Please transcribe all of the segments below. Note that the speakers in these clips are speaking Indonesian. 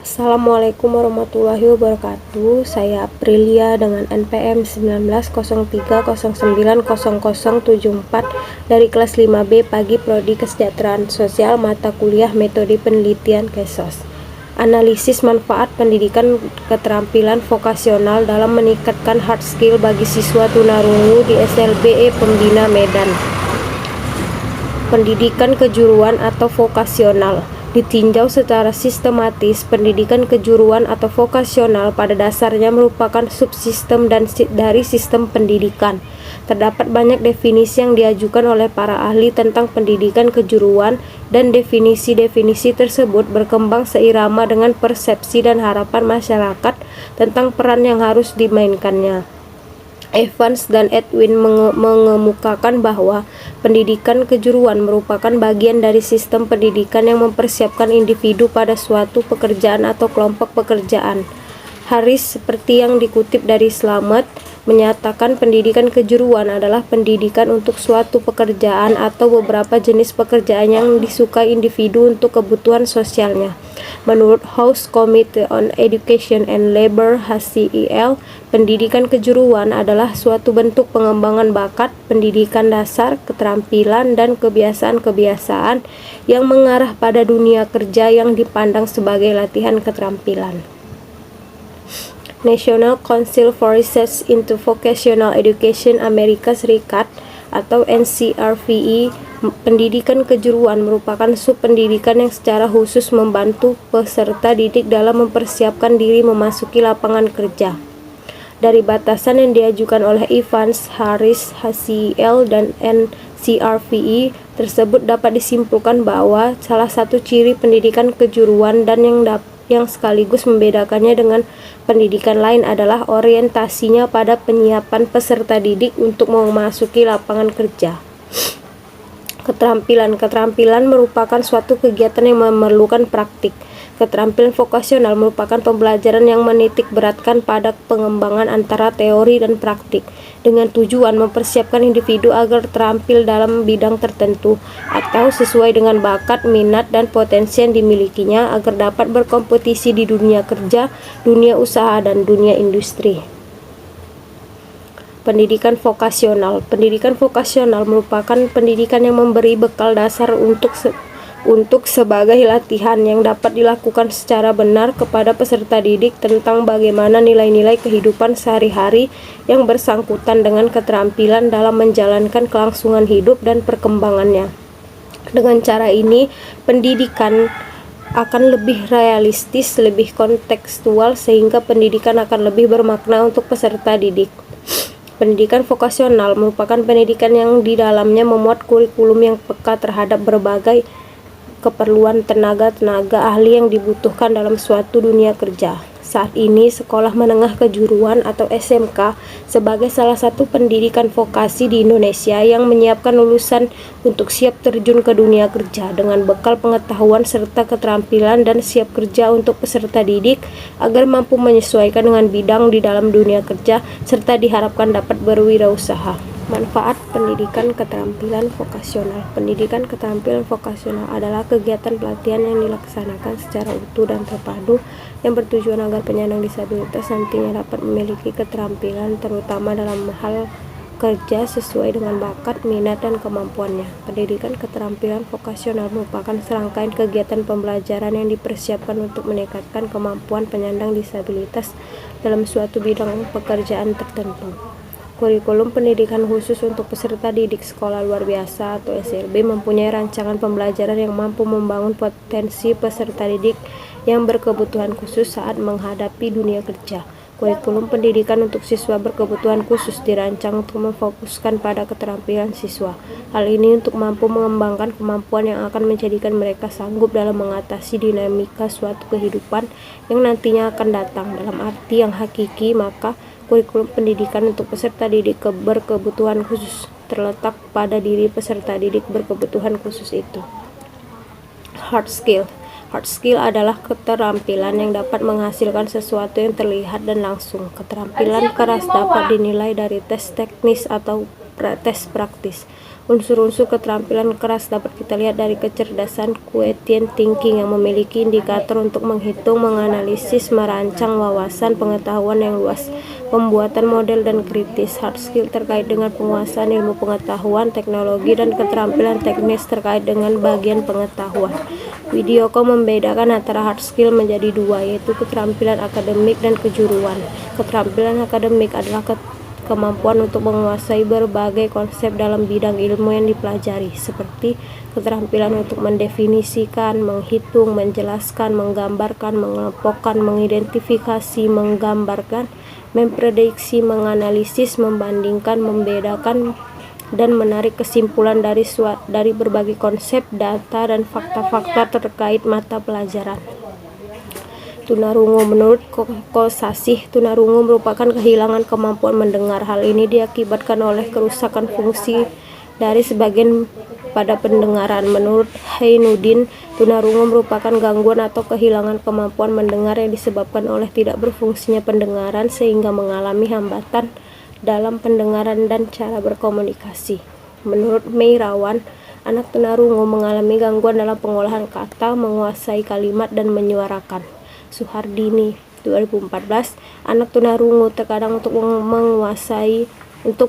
Assalamualaikum warahmatullahi wabarakatuh. Saya Aprilia dengan NPM 1903090074 dari kelas 5B Pagi Prodi Kesejahteraan Sosial mata kuliah Metode Penelitian KESOS. Analisis manfaat pendidikan keterampilan vokasional dalam meningkatkan hard skill bagi siswa tunarungu di SLBE Pembina Medan. Pendidikan kejuruan atau vokasional ditinjau secara sistematis. Pendidikan kejuruan atau vokasional pada dasarnya merupakan subsistem dari sistem pendidikan. Terdapat banyak definisi yang diajukan oleh para ahli tentang pendidikan kejuruan, dan definisi-definisi tersebut berkembang seirama dengan persepsi dan harapan masyarakat tentang peran yang harus dimainkannya. Evans dan Edwin mengemukakan bahwa pendidikan kejuruan merupakan bagian dari sistem pendidikan yang mempersiapkan individu pada suatu pekerjaan atau kelompok pekerjaan. Harris, seperti yang dikutip dari Slamet, menyatakan pendidikan kejuruan adalah pendidikan untuk suatu pekerjaan atau beberapa jenis pekerjaan yang disukai individu untuk kebutuhan sosialnya. Menurut House Committee on Education and Labor (HCEL), pendidikan kejuruan adalah suatu bentuk pengembangan bakat, pendidikan dasar, keterampilan, dan kebiasaan-kebiasaan yang mengarah pada dunia kerja yang dipandang sebagai latihan keterampilan. National Council for Research into Vocational Education Amerika Serikat atau NCRVE, pendidikan kejuruan merupakan subpendidikan yang secara khusus membantu peserta didik dalam mempersiapkan diri memasuki lapangan kerja. Dari batasan yang diajukan oleh Evans, Harris, HCEL, dan NCRVE tersebut dapat disimpulkan bahwa salah satu ciri pendidikan kejuruan dan yang sekaligus membedakannya dengan pendidikan lain adalah orientasinya pada penyiapan peserta didik untuk memasuki lapangan kerja. Keterampilan merupakan suatu kegiatan yang memerlukan praktik. Keterampilan vokasional merupakan pembelajaran yang menitik beratkan pada pengembangan antara teori dan praktik, dengan tujuan mempersiapkan individu agar terampil dalam bidang tertentu atau sesuai dengan bakat, minat, dan potensi yang dimilikinya agar dapat berkompetisi di dunia kerja, dunia usaha, dan dunia industri. Pendidikan vokasional merupakan pendidikan yang memberi bekal dasar untuk sebagai latihan yang dapat dilakukan secara benar kepada peserta didik tentang bagaimana nilai-nilai kehidupan sehari-hari yang bersangkutan dengan keterampilan dalam menjalankan kelangsungan hidup dan perkembangannya. Dengan cara ini, pendidikan akan lebih realistis, lebih kontekstual, sehingga pendidikan akan lebih bermakna untuk peserta didik. Pendidikan vokasional merupakan pendidikan yang di dalamnya memuat kurikulum yang peka terhadap berbagai keperluan tenaga ahli yang dibutuhkan dalam suatu dunia kerja. Saat ini, sekolah menengah kejuruan atau SMK sebagai salah satu pendidikan vokasi di Indonesia yang menyiapkan lulusan untuk siap terjun ke dunia kerja dengan bekal pengetahuan serta keterampilan dan siap kerja untuk peserta didik agar mampu menyesuaikan dengan bidang di dalam dunia kerja serta diharapkan dapat berwirausaha. Manfaat pendidikan keterampilan vokasional. Pendidikan keterampilan vokasional adalah kegiatan pelatihan yang dilaksanakan secara utuh dan terpadu yang bertujuan agar penyandang disabilitas nantinya dapat memiliki keterampilan terutama dalam hal kerja sesuai dengan bakat, minat, dan kemampuannya. Pendidikan keterampilan vokasional merupakan serangkaian kegiatan pembelajaran yang dipersiapkan untuk meningkatkan kemampuan penyandang disabilitas dalam suatu bidang pekerjaan tertentu. Kurikulum pendidikan khusus untuk peserta didik sekolah luar biasa atau SLB mempunyai rancangan pembelajaran yang mampu membangun potensi peserta didik yang berkebutuhan khusus saat menghadapi dunia kerja. Kurikulum pendidikan untuk siswa berkebutuhan khusus dirancang untuk memfokuskan pada keterampilan siswa. Hal ini untuk mampu mengembangkan kemampuan yang akan menjadikan mereka sanggup dalam mengatasi dinamika suatu kehidupan yang nantinya akan datang. Dalam arti yang hakiki, maka kurikulum pendidikan untuk peserta didik berkebutuhan khusus terletak pada diri peserta didik berkebutuhan khusus itu. Hard skill adalah keterampilan yang dapat menghasilkan sesuatu yang terlihat dan langsung. Keterampilan keras dapat dinilai dari tes teknis atau tes praktis. Unsur-unsur keterampilan keras dapat kita lihat dari kecerdasan quotient thinking yang memiliki indikator untuk menghitung, menganalisis, merancang wawasan pengetahuan yang luas, pembuatan model dan kritis. Hard skill terkait dengan penguasaan ilmu pengetahuan, teknologi, dan keterampilan teknis terkait dengan bagian pengetahuan. Widyoko membedakan antara hard skill menjadi dua, yaitu keterampilan akademik dan kejuruan. Keterampilan akademik adalah kemampuan untuk menguasai berbagai konsep dalam bidang ilmu yang dipelajari, seperti keterampilan untuk mendefinisikan, menghitung, menjelaskan, menggambarkan, mengelompokkan, mengidentifikasi, menggambarkan, memprediksi, menganalisis, membandingkan, membedakan, dan menarik kesimpulan dari berbagai konsep, data, dan fakta-fakta terkait mata pelajaran. Tunarungu. Menurut Kosasih, tunarungu merupakan kehilangan kemampuan mendengar. Hal ini diakibatkan oleh kerusakan fungsi dari sebagian pada pendengaran. Menurut Heinuddin, tunarungu merupakan gangguan atau kehilangan kemampuan mendengar yang disebabkan oleh tidak berfungsinya pendengaran sehingga mengalami hambatan dalam pendengaran dan cara berkomunikasi. Menurut Meirawan, anak tunarungu mengalami gangguan dalam pengolahan kata, menguasai kalimat, dan menyuarakan. Suhardini, 2014, anak tunarungu terkadang untuk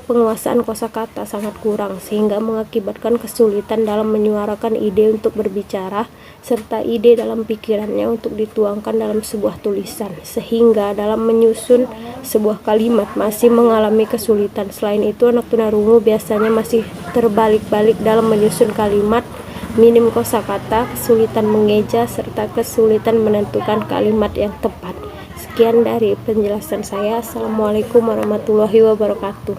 penguasaan kosakata sangat kurang, sehingga mengakibatkan kesulitan dalam menyuarakan ide untuk berbicara, serta ide dalam pikirannya untuk dituangkan dalam sebuah tulisan, sehingga dalam menyusun sebuah kalimat masih mengalami kesulitan. Selain itu, anak tunarungu biasanya masih terbalik-balik dalam menyusun kalimat, minim kosakata, kesulitan mengeja, serta kesulitan menentukan kalimat yang tepat. Sekian dari penjelasan saya. Assalamualaikum warahmatullahi wabarakatuh.